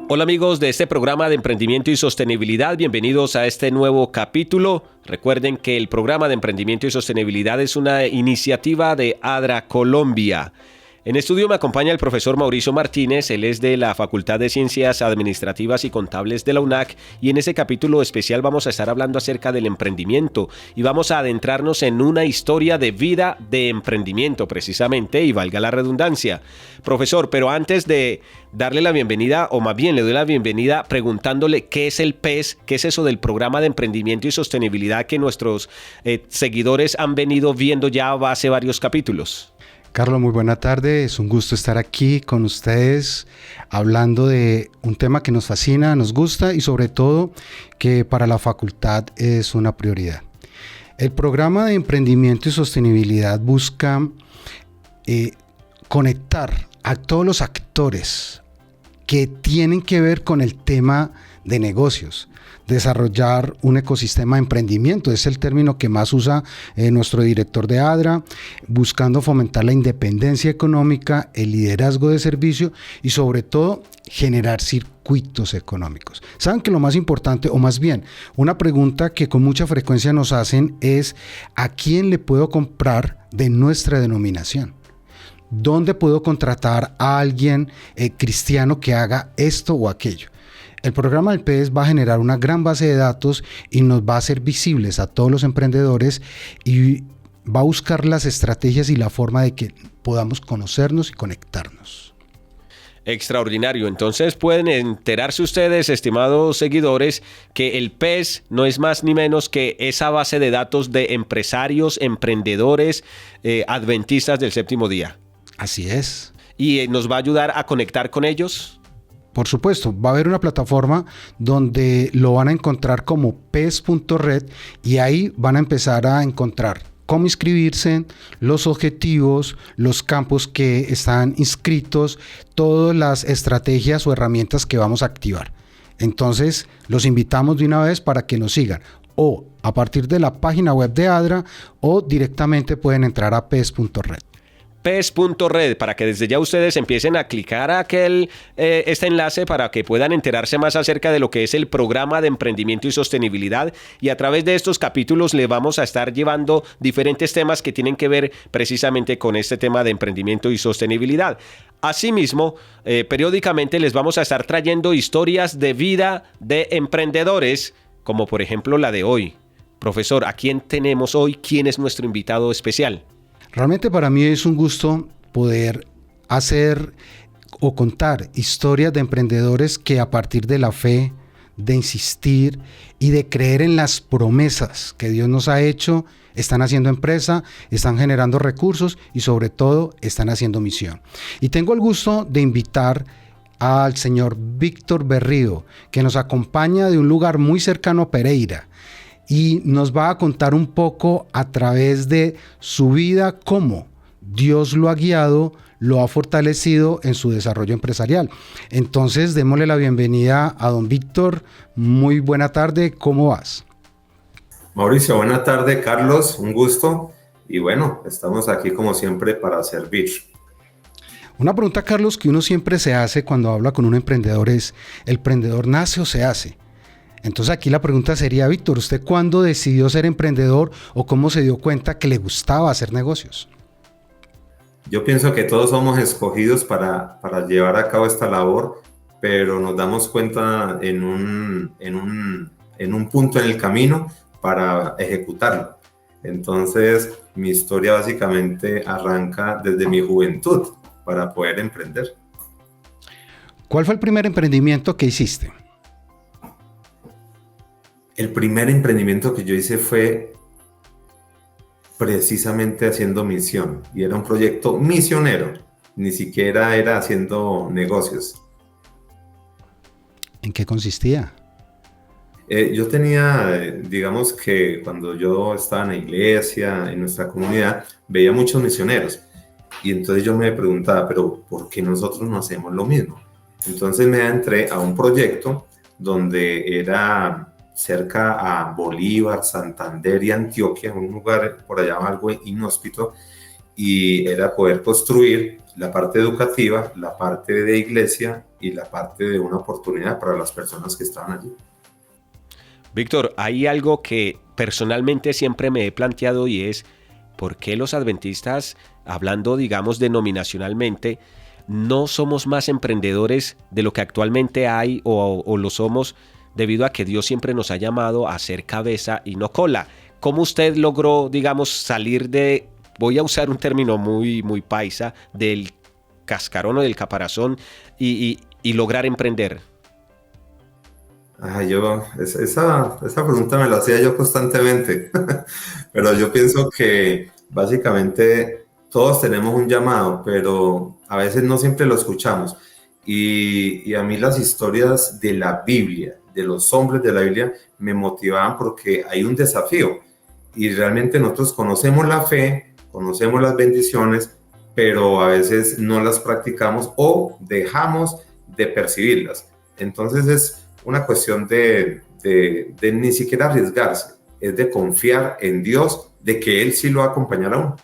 Hola amigos de este programa de emprendimiento y sostenibilidad, bienvenidos a este nuevo capítulo. Recuerden que el programa de emprendimiento y sostenibilidad es una iniciativa de ADRA Colombia. En estudio me acompaña el profesor Mauricio Martínez, él es de la Facultad de Ciencias Administrativas y Contables de la UNAC y en este capítulo especial vamos a estar hablando acerca del emprendimiento y vamos a adentrarnos en una historia de vida de emprendimiento precisamente y valga la redundancia. Profesor, pero antes de darle la bienvenida, o más bien le doy la bienvenida preguntándole qué es el PES, qué es eso del Programa de Emprendimiento y Sostenibilidad que nuestros seguidores han venido viendo ya hace varios capítulos. Carlos, muy buena tarde. Es un gusto estar aquí con ustedes hablando de un tema que nos fascina, nos gusta y sobre todo que para la facultad es una prioridad. El programa de emprendimiento y sostenibilidad busca conectar a todos los actores que tienen que ver con el tema de negocios, desarrollar un ecosistema de emprendimiento, es el término que más usa nuestro director de ADRA, buscando fomentar la independencia económica, el liderazgo de servicio y sobre todo generar circuitos económicos. Saben que lo más importante, o más bien, una pregunta que con mucha frecuencia nos hacen es ¿a quién le puedo comprar de nuestra denominación? ¿Dónde puedo contratar a alguien cristiano que haga esto o aquello? El programa del PES va a generar una gran base de datos y nos va a hacer visibles a todos los emprendedores y va a buscar las estrategias y la forma de que podamos conocernos y conectarnos. Extraordinario. Entonces pueden enterarse ustedes, estimados seguidores, que el PES no es más ni menos que esa base de datos de empresarios, emprendedores, adventistas del séptimo día. Así es. ¿Y nos va a ayudar a conectar con ellos? Por supuesto, va a haber una plataforma donde lo van a encontrar como pes.red y ahí van a empezar a encontrar cómo inscribirse, los objetivos, los campos que están inscritos, todas las estrategias o herramientas que vamos a activar. Entonces, los invitamos de una vez para que nos sigan o a partir de la página web de ADRA o directamente pueden entrar a pes.red. PES.red, para que desde ya ustedes empiecen a clicar a este enlace para que puedan enterarse más acerca de lo que es el programa de emprendimiento y sostenibilidad, y a través de estos capítulos le vamos a estar llevando diferentes temas que tienen que ver precisamente con este tema de emprendimiento y sostenibilidad. Asimismo, periódicamente les vamos a estar trayendo historias de vida de emprendedores, como por ejemplo la de hoy. Profesor, ¿a quién tenemos hoy? ¿Quién es nuestro invitado especial? Realmente para mí es un gusto poder hacer o contar historias de emprendedores que a partir de la fe, de insistir y de creer en las promesas que Dios nos ha hecho, están haciendo empresa, están generando recursos y sobre todo están haciendo misión. Y tengo el gusto de invitar al señor Víctor Berrío, que nos acompaña de un lugar muy cercano a Pereira, y nos va a contar un poco a través de su vida, cómo Dios lo ha guiado, lo ha fortalecido en su desarrollo empresarial. Entonces, démosle la bienvenida a don Víctor. Muy buena tarde, ¿cómo vas? Mauricio, buena tarde, Carlos, un gusto. Y bueno, estamos aquí como siempre para servir. Una pregunta, Carlos, que uno siempre se hace cuando habla con un emprendedor es, ¿el emprendedor nace o se hace? Entonces aquí la pregunta sería, Víctor, ¿usted cuándo decidió ser emprendedor o cómo se dio cuenta que le gustaba hacer negocios? Yo pienso que todos somos escogidos para llevar a cabo esta labor, pero nos damos cuenta en un punto en el camino para ejecutarlo. Entonces, mi historia básicamente arranca desde mi juventud para poder emprender. ¿Cuál fue el primer emprendimiento que hiciste? El primer emprendimiento que yo hice fue precisamente haciendo misión y era un proyecto misionero, ni siquiera era haciendo negocios. ¿En qué consistía? Yo tenía, digamos que cuando yo estaba en la iglesia, en nuestra comunidad, veía muchos misioneros y entonces yo me preguntaba, pero ¿por qué nosotros no hacemos lo mismo? Entonces me entré a un proyecto donde era cerca a Bolívar, Santander y Antioquia, un lugar por allá algo inhóspito, y era poder construir la parte educativa, la parte de iglesia y la parte de una oportunidad para las personas que estaban allí. Víctor, hay algo que personalmente siempre me he planteado y es ¿por qué los adventistas, hablando digamos denominacionalmente, no somos más emprendedores de lo que actualmente hay o lo somos debido a que Dios siempre nos ha llamado a ser cabeza y no cola? ¿Cómo usted logró, digamos, salir de, voy a usar un término muy paisa, del cascarón o del caparazón y lograr emprender? Esa pregunta me la hacía yo constantemente, pero yo pienso que básicamente todos tenemos un llamado, pero a veces no siempre lo escuchamos. Y a mí las historias de la Biblia, de los hombres de la Biblia, me motivaban porque hay un desafío. Y realmente nosotros conocemos la fe, conocemos las bendiciones, pero a veces no las practicamos o dejamos de percibirlas. Entonces es una cuestión de ni siquiera arriesgarse, es de confiar en Dios, de que Él sí lo va a acompañar a uno.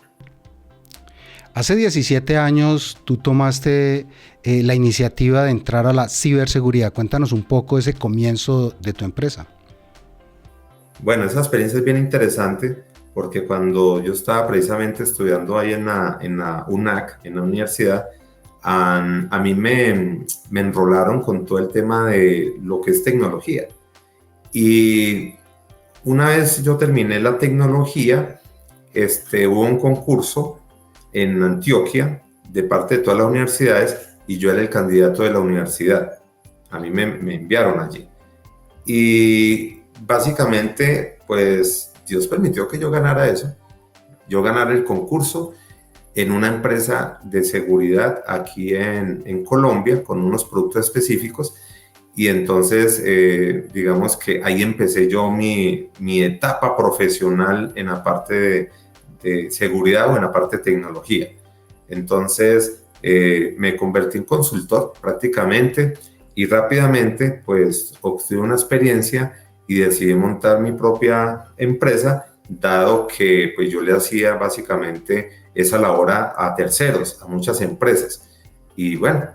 Hace 17 años tú tomaste la iniciativa de entrar a la ciberseguridad. Cuéntanos un poco ese comienzo de tu empresa. Bueno, esa experiencia es bien interesante porque cuando yo estaba precisamente estudiando ahí en la UNAC, en la universidad, a mí me enrolaron con todo el tema de lo que es tecnología. Y una vez yo terminé la tecnología, hubo un concurso en Antioquia de parte de todas las universidades y yo era el candidato de la universidad. A mí me enviaron allí. Y básicamente, pues Dios permitió que yo ganara eso. Yo ganara el concurso en una empresa de seguridad aquí en Colombia con unos productos específicos. Y entonces, digamos que ahí empecé yo mi etapa profesional en la parte de seguridad o en la parte de tecnología. Entonces, me convertí en consultor prácticamente y rápidamente pues obtuve una experiencia y decidí montar mi propia empresa, dado que pues yo le hacía básicamente esa labor a terceros, a muchas empresas. Y bueno,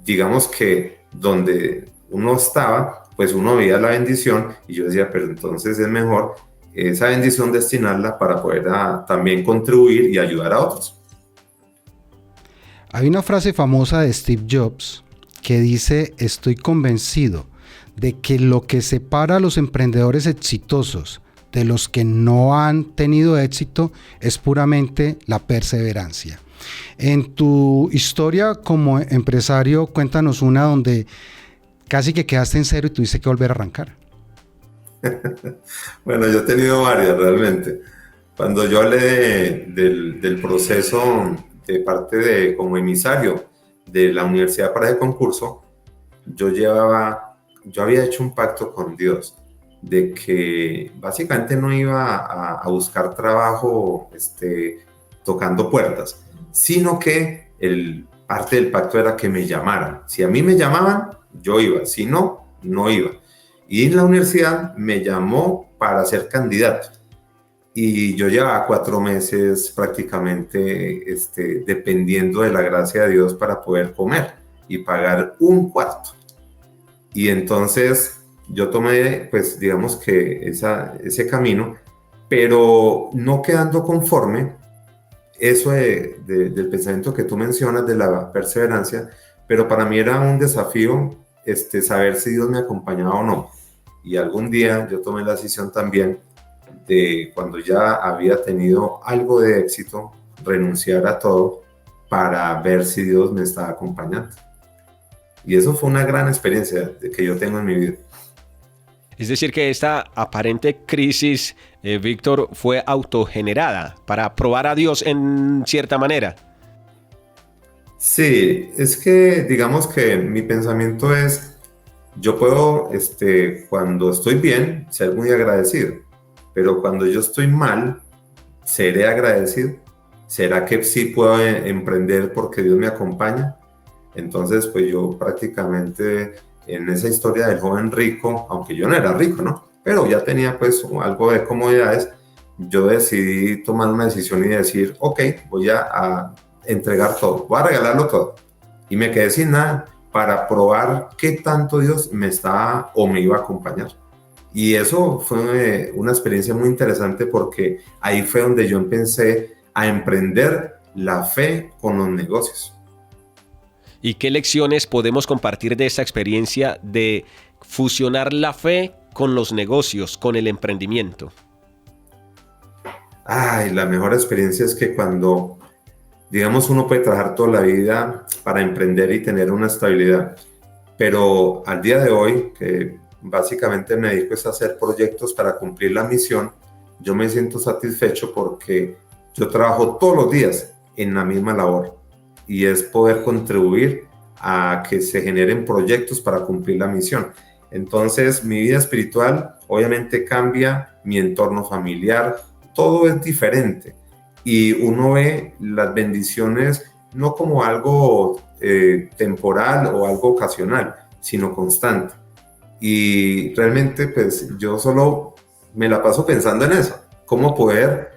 digamos que donde uno estaba, pues uno veía la bendición y yo decía, pero entonces es mejor esa bendición destinarla para poder también contribuir y ayudar a otros. Hay una frase famosa de Steve Jobs que dice: estoy convencido de que lo que separa a los emprendedores exitosos de los que no han tenido éxito es puramente la perseverancia. En tu historia como empresario, cuéntanos una donde casi que quedaste en cero y tuviste que volver a arrancar. Bueno, yo he tenido varias realmente. Cuando yo hablé del proceso de parte de como emisario de la universidad para el concurso, yo había hecho un pacto con Dios de que básicamente no iba a buscar trabajo tocando puertas, sino que parte del pacto era que me llamaran. Si a mí me llamaban, yo iba, si no, no iba. Y en la universidad me llamó para ser candidato. Y yo llevaba 4 meses prácticamente dependiendo de la gracia de Dios para poder comer y pagar un cuarto. Y entonces yo tomé, pues digamos que ese camino, pero no quedando conforme, eso del pensamiento que tú mencionas de la perseverancia, pero para mí era un desafío saber si Dios me acompañaba o no. Y algún día yo tomé la decisión también de, cuando ya había tenido algo de éxito, renunciar a todo para ver si Dios me estaba acompañando. Y eso fue una gran experiencia que yo tengo en mi vida. Es decir, que esta aparente crisis, Víctor, fue autogenerada para probar a Dios en cierta manera. Sí, es que digamos que mi pensamiento es, yo puedo, cuando estoy bien, ser muy agradecido, pero cuando yo estoy mal, ¿seré agradecido? ¿Será que sí puedo emprender porque Dios me acompaña? Entonces, pues yo prácticamente en esa historia del joven rico, aunque yo no era rico, ¿no? Pero ya tenía pues algo de comodidades, yo decidí tomar una decisión y decir, ok, voy a entregar todo, voy a regalarlo todo. Y me quedé sin nada para probar qué tanto Dios me estaba o me iba a acompañar. Y eso fue una experiencia muy interesante porque ahí fue donde yo empecé a emprender la fe con los negocios. ¿Y qué lecciones podemos compartir de esta experiencia de fusionar la fe con los negocios, con el emprendimiento? La mejor experiencia es que cuando, digamos, uno puede trabajar toda la vida para emprender y tener una estabilidad, pero al día de hoy, que básicamente me dedico a hacer proyectos para cumplir la misión, yo me siento satisfecho porque yo trabajo todos los días en la misma labor y es poder contribuir a que se generen proyectos para cumplir la misión. Entonces, mi vida espiritual obviamente cambia, mi entorno familiar, todo es diferente y uno ve las bendiciones no como algo temporal o algo ocasional, sino constante. Y realmente pues yo solo me la paso pensando en eso, cómo poder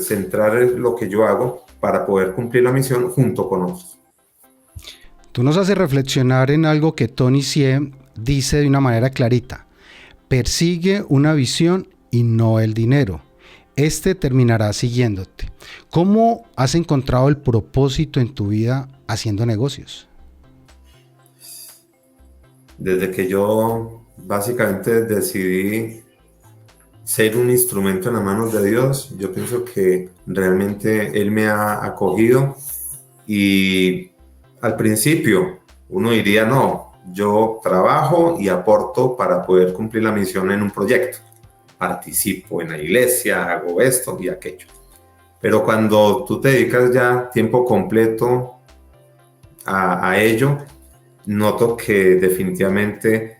centrar lo que yo hago para poder cumplir la misión junto con otros. Tú nos haces reflexionar en algo que Tony Hsieh dice de una manera clarita: persigue una visión y no el dinero. Este terminará siguiéndote. ¿Cómo has encontrado el propósito en tu vida haciendo negocios? Desde que yo básicamente decidí ser un instrumento en las manos de Dios, yo pienso que realmente Él me ha acogido y al principio uno diría, no, yo trabajo y aporto para poder cumplir la misión en un proyecto. Participo en la iglesia, hago esto y aquello. Pero cuando tú te dedicas ya tiempo completo a ello, noto que definitivamente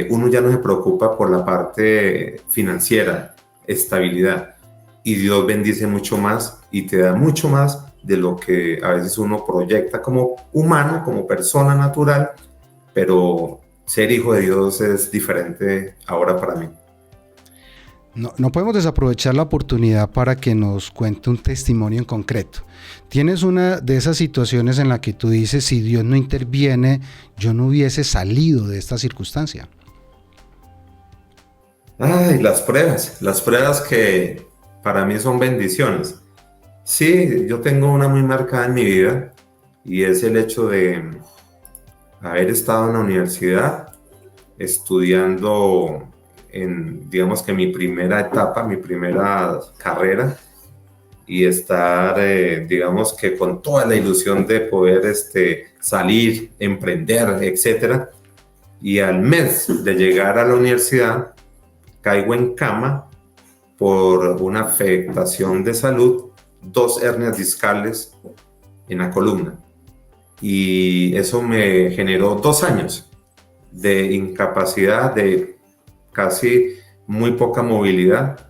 uno ya no se preocupa por la parte financiera, estabilidad, y Dios bendice mucho más y te da mucho más de lo que a veces uno proyecta como humano, como persona natural, pero ser hijo de Dios es diferente ahora para mí. No podemos desaprovechar la oportunidad para que nos cuente un testimonio en concreto. ¿Tienes una de esas situaciones en la que tú dices, si Dios no interviene, yo no hubiese salido de esta circunstancia? Las pruebas que para mí son bendiciones. Sí, yo tengo una muy marcada en mi vida y es el hecho de haber estado en la universidad estudiando digamos que mi primera etapa, mi primera carrera, y estar, digamos que con toda la ilusión de poder salir, emprender, etc. Y al mes de llegar a la universidad, caigo en cama por una afectación de salud, 2 hernias discales en la columna. Y eso me generó 2 años de incapacidad, de casi muy poca movilidad,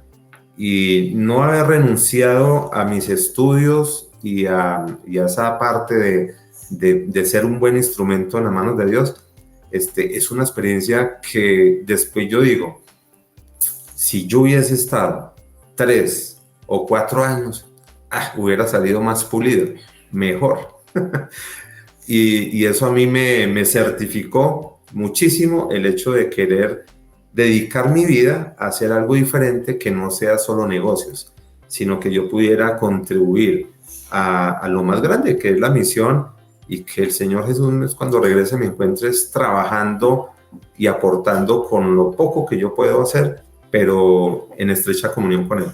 y no haber renunciado a mis estudios y a esa parte de ser un buen instrumento en las manos de Dios, es una experiencia que después yo digo, si yo hubiese estado 3 o 4 años, hubiera salido más pulido, mejor. y eso a mí me certificó muchísimo el hecho de querer dedicar mi vida a hacer algo diferente que no sea solo negocios, sino que yo pudiera contribuir a lo más grande, que es la misión, y que el Señor Jesús, cuando regrese, me encuentres trabajando y aportando con lo poco que yo puedo hacer, pero en estrecha comunión con Él.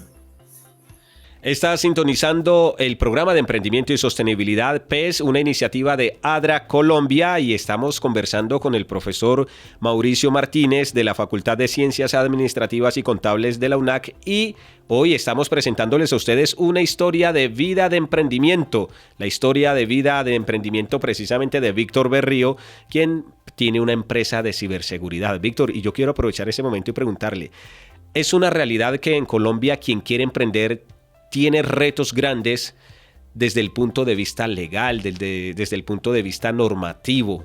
Está sintonizando el programa de emprendimiento y sostenibilidad PES, una iniciativa de ADRA Colombia, y estamos conversando con el profesor Mauricio Martínez de la Facultad de Ciencias Administrativas y Contables de la UNAC, y hoy estamos presentándoles a ustedes una historia de vida de emprendimiento, la historia de vida de emprendimiento precisamente de Víctor Berrío, quien tiene una empresa de ciberseguridad. Víctor, y yo quiero aprovechar ese momento y preguntarle, ¿es una realidad que en Colombia quien quiere emprender tiene retos grandes desde el punto de vista legal, desde el punto de vista normativo?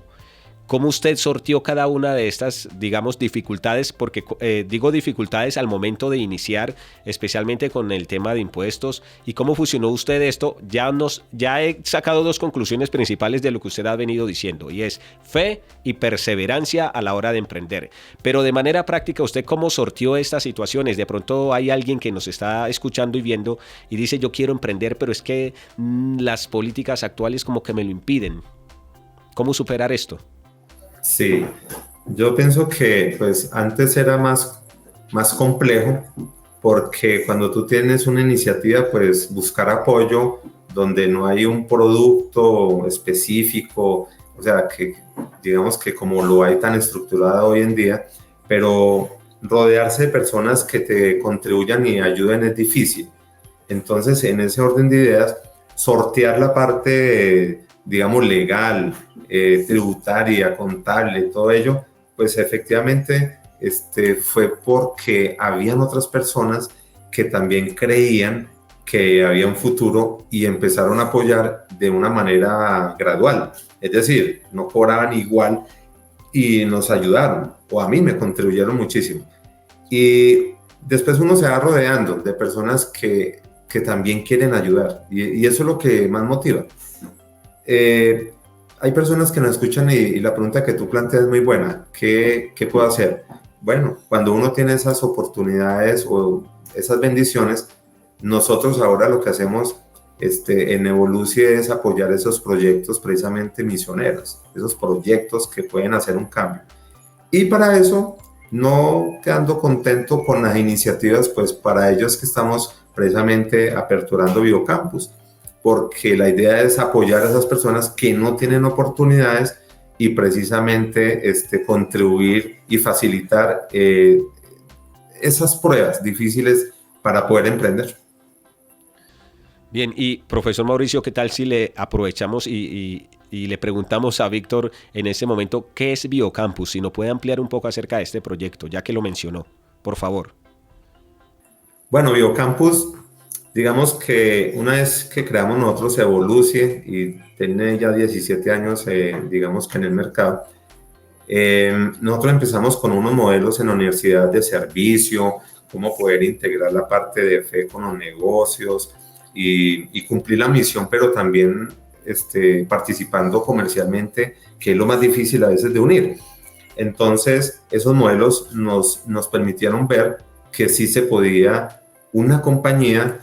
¿Cómo usted sorteó cada una de estas, digamos, dificultades? Porque digo dificultades al momento de iniciar, especialmente con el tema de impuestos. ¿Y cómo fusionó usted esto? Ya he sacado dos conclusiones principales de lo que usted ha venido diciendo, y es fe y perseverancia a la hora de emprender. Pero de manera práctica, ¿usted cómo sorteó estas situaciones? De pronto hay alguien que nos está escuchando y viendo y dice, yo quiero emprender, pero es que las políticas actuales como que me lo impiden. ¿Cómo superar esto? Sí, yo pienso que pues antes era más complejo porque cuando tú tienes una iniciativa, pues buscar apoyo donde no hay un producto específico, o sea, que digamos que como lo hay tan estructurado hoy en día, pero rodearse de personas que te contribuyan y ayuden es difícil. Entonces, en ese orden de ideas, sortear la parte, digamos, legal, tributaria, contable, todo ello, pues efectivamente fue porque habían otras personas que también creían que había un futuro y empezaron a apoyar de una manera gradual. Es decir, no cobraban igual y nos ayudaron, o a mí me contribuyeron muchísimo. Y después uno se va rodeando de personas que también quieren ayudar y eso es lo que más motiva. Hay personas que nos escuchan y la pregunta que tú planteas es muy buena. ¿Qué puedo hacer? Bueno, cuando uno tiene esas oportunidades o esas bendiciones, nosotros ahora lo que hacemos en Evolucia es apoyar esos proyectos precisamente misioneros, esos proyectos que pueden hacer un cambio. Y para eso, no quedando contento con las iniciativas, pues para ello es que estamos precisamente aperturando Biocampus, porque la idea es apoyar a esas personas que no tienen oportunidades y precisamente contribuir y facilitar esas pruebas difíciles para poder emprender. Bien, y profesor Mauricio, ¿qué tal si le aprovechamos y le preguntamos a Víctor en este momento qué es Biocampus? Si nos puede ampliar un poco acerca de este proyecto, ya que lo mencionó, por favor. Bueno, Biocampus, digamos que una vez que creamos nosotros Evolucie y tiene ya 17 años, digamos que en el mercado, nosotros empezamos con unos modelos en la universidad de servicio, cómo poder integrar la parte de fe con los negocios y cumplir la misión, pero también participando comercialmente, que es lo más difícil a veces de unir. Entonces, esos modelos nos permitieron ver que sí se podía una compañía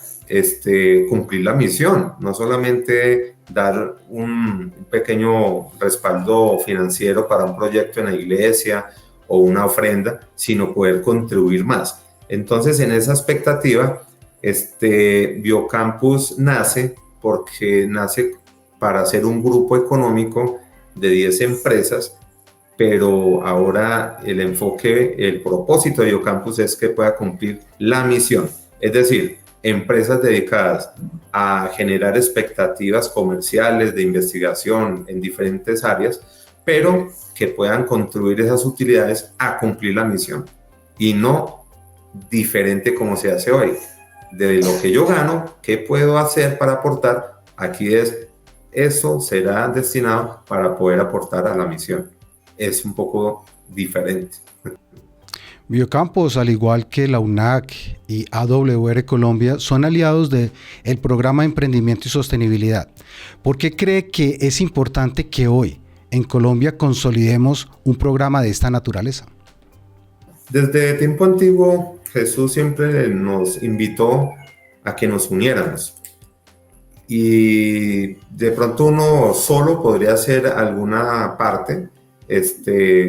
cumplir la misión, no solamente dar un pequeño respaldo financiero para un proyecto en la iglesia o una ofrenda, sino poder contribuir más. Entonces, en esa expectativa, Biocampus nace porque nace para ser un grupo económico de 10 empresas, pero ahora el enfoque, el propósito de Biocampus es que pueda cumplir la misión, es decir, empresas dedicadas a generar expectativas comerciales de investigación en diferentes áreas, pero que puedan contribuir esas utilidades a cumplir la misión y no diferente como se hace hoy. De lo que yo gano, ¿qué puedo hacer para aportar? Aquí eso será destinado para poder aportar a la misión. Es un poco diferente. Biocampus, al igual que la UNAC y AWR Colombia, son aliados del programa de emprendimiento y sostenibilidad. ¿Por qué cree que es importante que hoy en Colombia consolidemos un programa de esta naturaleza? Desde tiempo antiguo, Jesús siempre nos invitó a que nos uniéramos. Y de pronto uno solo podría hacer alguna parte.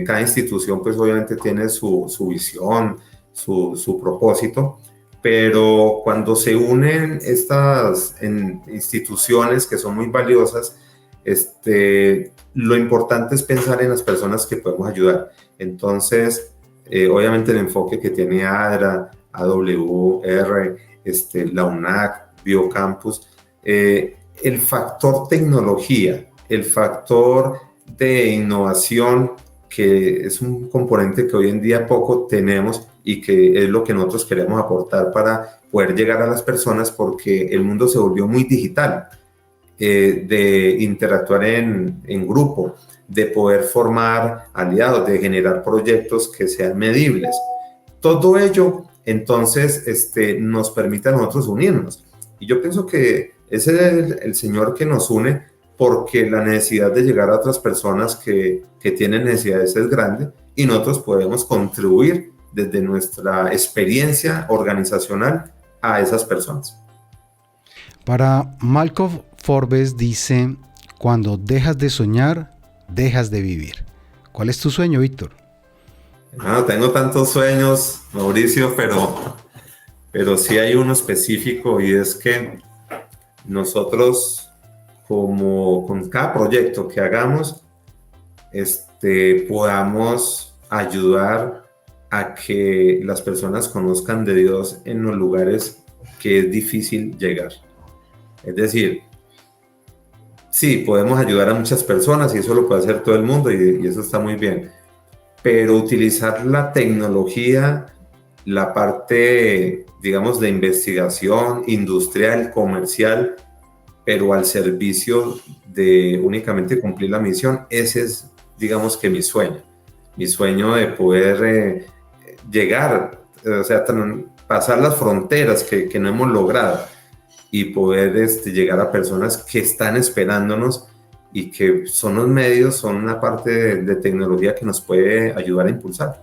Cada institución pues obviamente tiene su visión, su propósito, pero cuando se unen estas instituciones que son muy valiosas, lo importante es pensar en las personas que podemos ayudar. Entonces, obviamente el enfoque que tiene ADRA, AWR, la UNAC, Biocampus, el factor tecnología, el factor de innovación, que es un componente que hoy en día poco tenemos y que es lo que nosotros queremos aportar para poder llegar a las personas, porque el mundo se volvió muy digital. de interactuar en grupo, de poder formar aliados, de generar proyectos que sean medibles. Todo ello, entonces, nos permite a nosotros unirnos. Y yo pienso que ese es el Señor que nos une, porque la necesidad de llegar a otras personas que tienen necesidades es grande, y nosotros podemos contribuir desde nuestra experiencia organizacional a esas personas. Para Malcolm Forbes dice, cuando dejas de soñar, dejas de vivir. ¿Cuál es tu sueño, Víctor? No tengo tantos sueños, Mauricio, pero sí hay uno específico, y es que nosotros, como con cada proyecto que hagamos, podamos ayudar a que las personas conozcan de Dios en los lugares que es difícil llegar. Es decir, sí, podemos ayudar a muchas personas y eso lo puede hacer todo el mundo, y eso está muy bien, pero utilizar la tecnología, la parte, digamos, de investigación industrial, comercial, pero al servicio de únicamente cumplir la misión, ese es, digamos, que mi sueño de poder llegar, o sea, pasar las fronteras que no hemos logrado, y poder llegar a personas que están esperándonos, y que son los medios, son una parte de tecnología que nos puede ayudar a impulsar.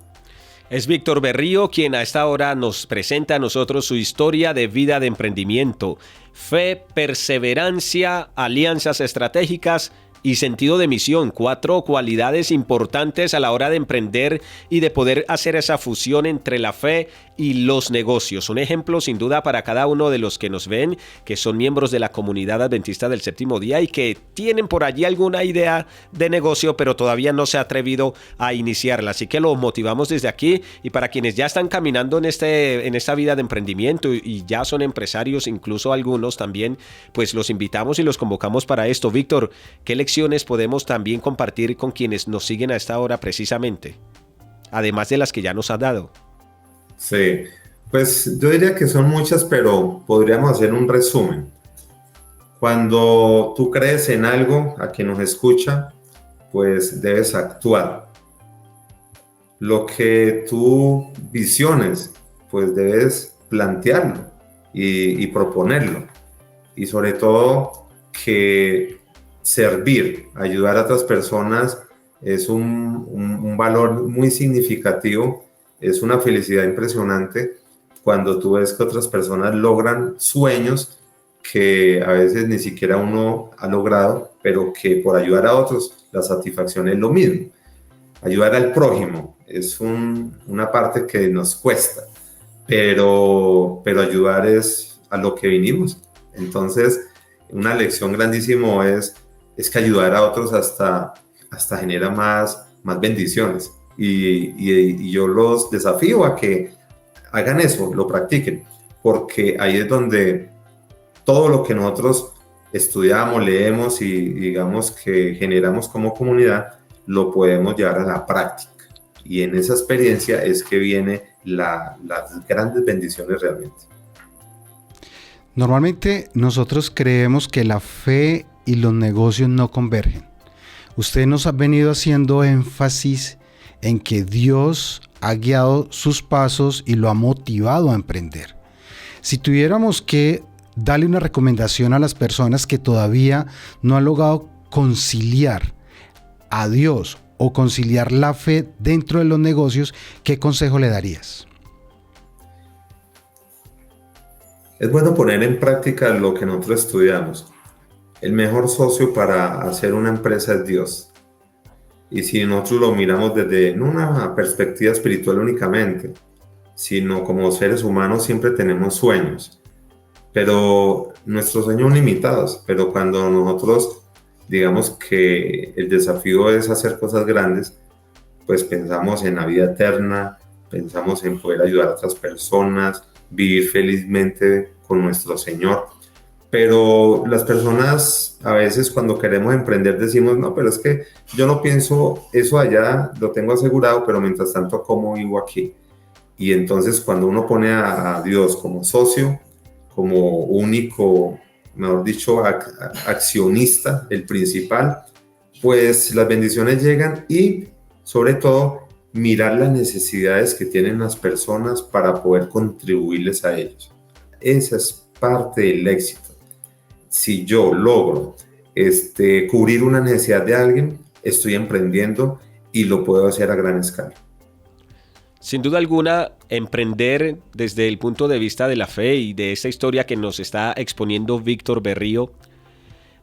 Es Víctor Berrío quien a esta hora nos presenta a nosotros su historia de vida de emprendimiento, fe, perseverancia, alianzas estratégicas y sentido de misión, 4 cualidades importantes a la hora de emprender y de poder hacer esa fusión entre la fe y los negocios. Un ejemplo sin duda para cada uno de los que nos ven, que son miembros de la comunidad adventista del séptimo día y que tienen por allí alguna idea de negocio, pero todavía no se ha atrevido a iniciarla. Así que lo motivamos desde aquí, y para quienes ya están caminando en esta vida de emprendimiento y ya son empresarios, incluso algunos también, pues los invitamos y los convocamos para esto. Víctor, ¿qué lecciones podemos también compartir con quienes nos siguen a esta hora precisamente? Además de las que ya nos has dado. Sí, pues yo diría que son muchas, pero podríamos hacer un resumen. Cuando tú crees en algo, a quien nos escucha, pues debes actuar. Lo que tú visiones, pues debes plantearlo y proponerlo. Y sobre todo que servir, ayudar a otras personas es un valor muy significativo. Es una felicidad impresionante cuando tú ves que otras personas logran sueños que a veces ni siquiera uno ha logrado, pero que por ayudar a otros la satisfacción es lo mismo. Ayudar al prójimo es una parte que nos cuesta, pero ayudar es a lo que vinimos. Entonces, una lección grandísima es que ayudar a otros hasta genera más bendiciones. Y yo los desafío a que hagan eso, lo practiquen, porque ahí es donde todo lo que nosotros estudiamos, leemos y digamos que generamos como comunidad, lo podemos llevar a la práctica. Y en esa experiencia es que vienen las grandes bendiciones realmente. Normalmente nosotros creemos que la fe y los negocios no convergen. Usted nos ha venido haciendo énfasis en que Dios ha guiado sus pasos y lo ha motivado a emprender. Si tuviéramos que darle una recomendación a las personas que todavía no han logrado conciliar a Dios o conciliar la fe dentro de los negocios, ¿qué consejo le darías? Es bueno poner en práctica lo que nosotros estudiamos. El mejor socio para hacer una empresa es Dios. Y si nosotros lo miramos desde no una perspectiva espiritual únicamente, sino como seres humanos siempre tenemos sueños, pero nuestros sueños son limitados. Pero cuando nosotros digamos que el desafío es hacer cosas grandes, pues pensamos en la vida eterna, pensamos en poder ayudar a otras personas, vivir felizmente con nuestro Señor. Pero las personas a veces cuando queremos emprender decimos, no, pero es que yo no pienso eso allá, lo tengo asegurado, pero mientras tanto, ¿cómo vivo aquí? Y entonces cuando uno pone a Dios como socio, como único mejor dicho, accionista, el principal, pues las bendiciones llegan y sobre todo mirar las necesidades que tienen las personas para poder contribuirles a ellos. Esa es parte del éxito. Si yo logro cubrir una necesidad de alguien, estoy emprendiendo y lo puedo hacer a gran escala. Sin duda alguna, emprender desde el punto de vista de la fe y de esta historia que nos está exponiendo Víctor Berrío,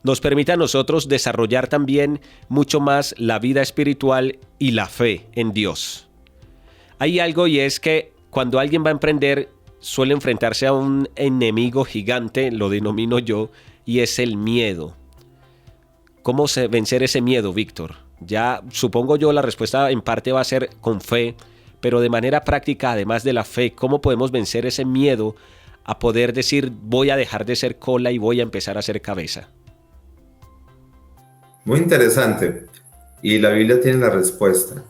nos permite a nosotros desarrollar también mucho más la vida espiritual y la fe en Dios. Hay algo, y es que cuando alguien va a emprender suele enfrentarse a un enemigo gigante, lo denomino yo, y es el miedo. ¿Cómo vencer ese miedo, Víctor? Ya supongo yo la respuesta en parte va a ser con fe, pero de manera práctica, además de la fe, ¿cómo podemos vencer ese miedo a poder decir voy a dejar de ser cola y voy a empezar a ser cabeza? Muy interesante. Y la Biblia tiene la respuesta.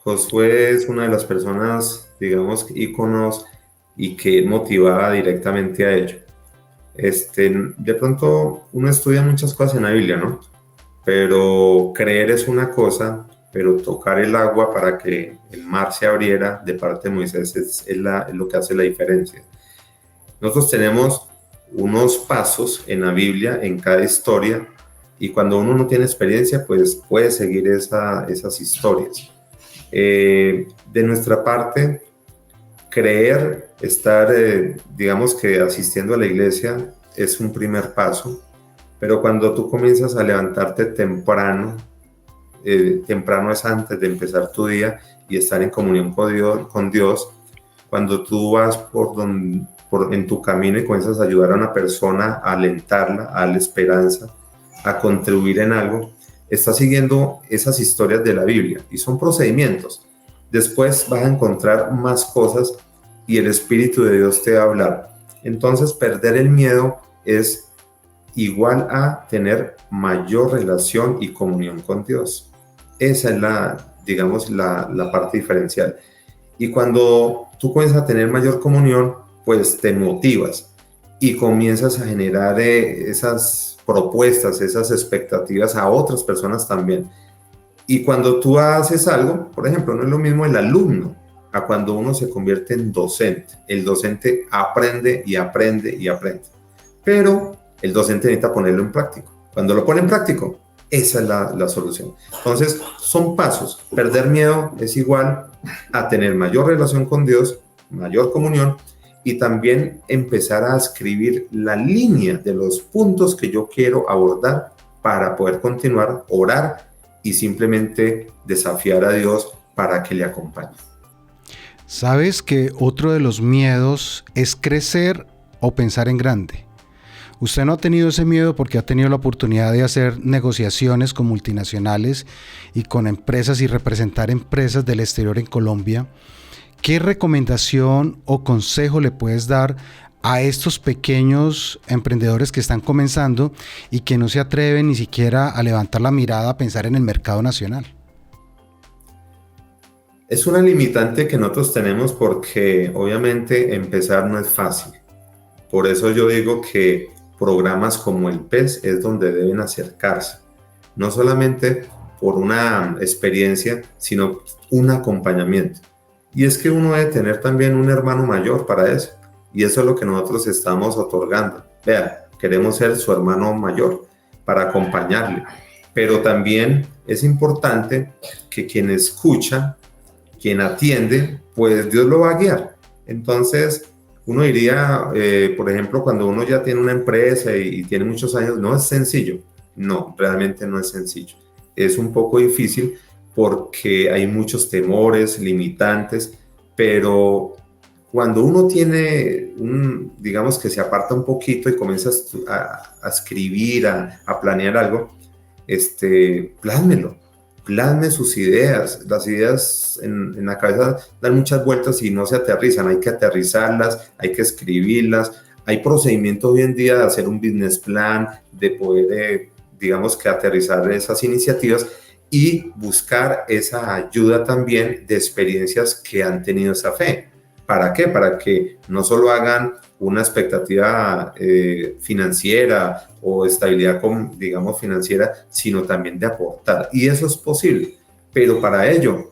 Josué es una de las personas, digamos, íconos y que motivaba directamente a ello. De pronto uno estudia muchas cosas en la Biblia, ¿no? Pero creer es una cosa, pero tocar el agua para que el mar se abriera de parte de Moisés es lo que hace la diferencia. Nosotros tenemos unos pasos en la Biblia, en cada historia, y cuando uno no tiene experiencia, pues puede seguir esas historias. De nuestra parte, creer, estar, digamos que asistiendo a la iglesia es un primer paso, pero cuando tú comienzas a levantarte temprano, temprano es antes de empezar tu día y estar en comunión con Dios, cuando tú vas en tu camino y comienzas a ayudar a una persona, a alentarla, a darle esperanza, a contribuir en algo, estás siguiendo esas historias de la Biblia y son procedimientos. Después vas a encontrar más cosas y el Espíritu de Dios te va a hablar. Entonces, perder el miedo es igual a tener mayor relación y comunión con Dios. Esa es la parte diferencial. Y cuando tú comienzas a tener mayor comunión, pues te motivas y comienzas a generar esas propuestas, esas expectativas a otras personas también. Y cuando tú haces algo, por ejemplo, no es lo mismo el alumno a cuando uno se convierte en docente. El docente aprende y aprende y aprende. Pero el docente necesita ponerlo en práctico. Cuando lo pone en práctico, esa es la solución. Entonces, son pasos. Perder miedo es igual a tener mayor relación con Dios, mayor comunión, y también empezar a escribir la línea de los puntos que yo quiero abordar para poder continuar, orar y simplemente desafiar a Dios para que le acompañe. ¿Sabes que otro de los miedos es crecer o pensar en grande? Usted no ha tenido ese miedo porque ha tenido la oportunidad de hacer negociaciones con multinacionales y con empresas y representar empresas del exterior en Colombia. ¿Qué recomendación o consejo le puedes dar a estos pequeños emprendedores que están comenzando y que no se atreven ni siquiera a levantar la mirada a pensar en el mercado nacional? Es una limitante que nosotros tenemos porque obviamente empezar no es fácil. Por eso yo digo que programas como el PES es donde deben acercarse. No solamente por una experiencia, sino un acompañamiento. Y es que uno debe tener también un hermano mayor para eso. Y eso es lo que nosotros estamos otorgando. Vean, queremos ser su hermano mayor para acompañarle. Pero también es importante que quien escucha, quien atiende, pues Dios lo va a guiar. Entonces, uno diría, por ejemplo, cuando uno ya tiene una empresa y tiene muchos años, no es sencillo. No, realmente no es sencillo. Es un poco difícil porque hay muchos temores, limitantes, pero cuando uno tiene, digamos que se aparta un poquito y comienza a escribir, a planear algo, plasme sus ideas. Las ideas en la cabeza dan muchas vueltas y no se aterrizan, hay que aterrizarlas, hay que escribirlas. Hay procedimientos hoy en día de hacer un business plan, de poder, digamos que aterrizar esas iniciativas y buscar esa ayuda también de experiencias que han tenido esa fe. ¿Para qué? Para que no solo hagan una expectativa financiera o estabilidad, digamos, financiera, sino también de aportar. Y eso es posible, pero para ello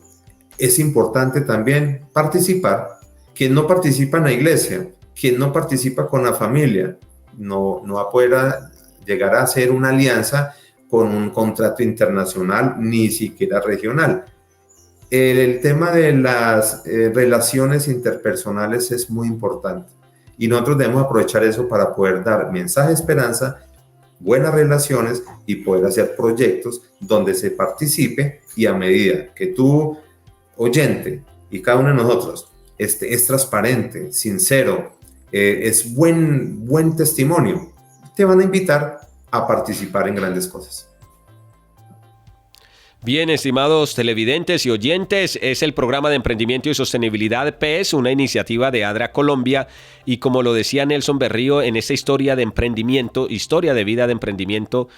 es importante también participar. Quien no participa en la iglesia, quien no participa con la familia, no va a poder llegar a hacer una alianza con un contrato internacional, ni siquiera regional. El tema de las relaciones interpersonales es muy importante y nosotros debemos aprovechar eso para poder dar mensaje de esperanza, buenas relaciones y poder hacer proyectos donde se participe, y a medida que tú, oyente, y cada uno de nosotros es transparente, sincero, es buen testimonio, te van a invitar a participar en grandes cosas. Bien, estimados televidentes y oyentes, es el programa de emprendimiento y sostenibilidad PES, una iniciativa de ADRA Colombia, y como lo decía Nelson Berrío, en esta historia de emprendimiento, historia de vida de emprendimiento,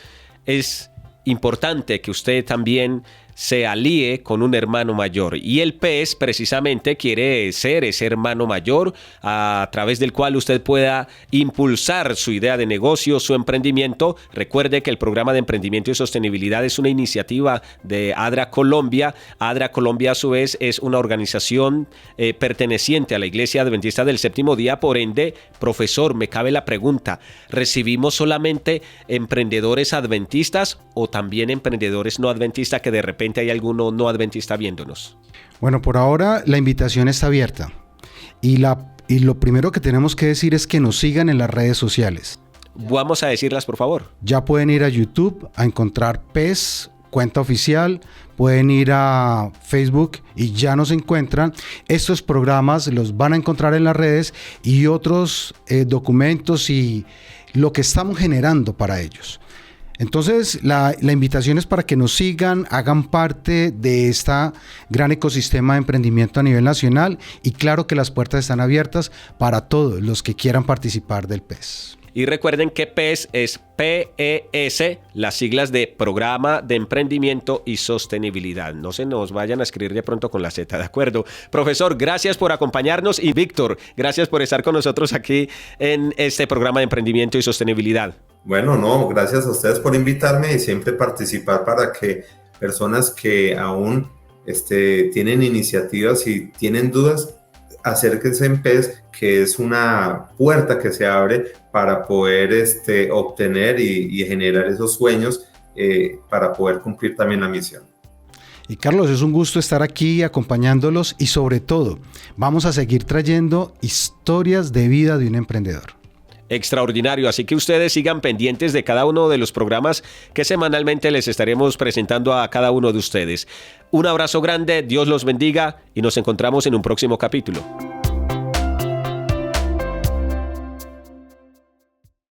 es importante que usted también se alíe con un hermano mayor, y el PES precisamente quiere ser ese hermano mayor a través del cual usted pueda impulsar su idea de negocio, su emprendimiento. Recuerde que el programa de emprendimiento y sostenibilidad es una iniciativa de ADRA Colombia. ADRA Colombia, a su vez, es una organización perteneciente a la Iglesia Adventista del Séptimo Día. Por ende, profesor, me cabe la pregunta, ¿recibimos solamente emprendedores adventistas o también emprendedores no adventistas, que de repente hay alguno no adventista viéndonos? Bueno, por ahora la invitación está abierta, y lo primero que tenemos que decir es que nos sigan en las redes sociales. Vamos a decirlas, por favor. Ya pueden ir a YouTube a encontrar PES, cuenta oficial, pueden ir a Facebook y ya nos encuentran. Estos programas los van a encontrar en las redes, y otros documentos y lo que estamos generando para ellos. Entonces la invitación es para que nos sigan, hagan parte de este gran ecosistema de emprendimiento a nivel nacional, y claro que las puertas están abiertas para todos los que quieran participar del PES. Y recuerden que PES es PES, las siglas de Programa de Emprendimiento y Sostenibilidad. No se nos vayan a escribir de pronto con la Z, ¿de acuerdo? Profesor, gracias por acompañarnos, y Víctor, gracias por estar con nosotros aquí en este programa de Emprendimiento y Sostenibilidad. Bueno, no, gracias a ustedes por invitarme y siempre participar para que personas que aún tienen iniciativas y tienen dudas, acérquense en PES, que es una puerta que se abre para poder obtener y generar esos sueños para poder cumplir también la misión. Y Carlos, es un gusto estar aquí acompañándolos, y sobre todo vamos a seguir trayendo historias de vida de un emprendedor. Extraordinario, así que ustedes sigan pendientes de cada uno de los programas que semanalmente les estaremos presentando a cada uno de ustedes. Un abrazo grande, Dios los bendiga, y nos encontramos en un próximo capítulo.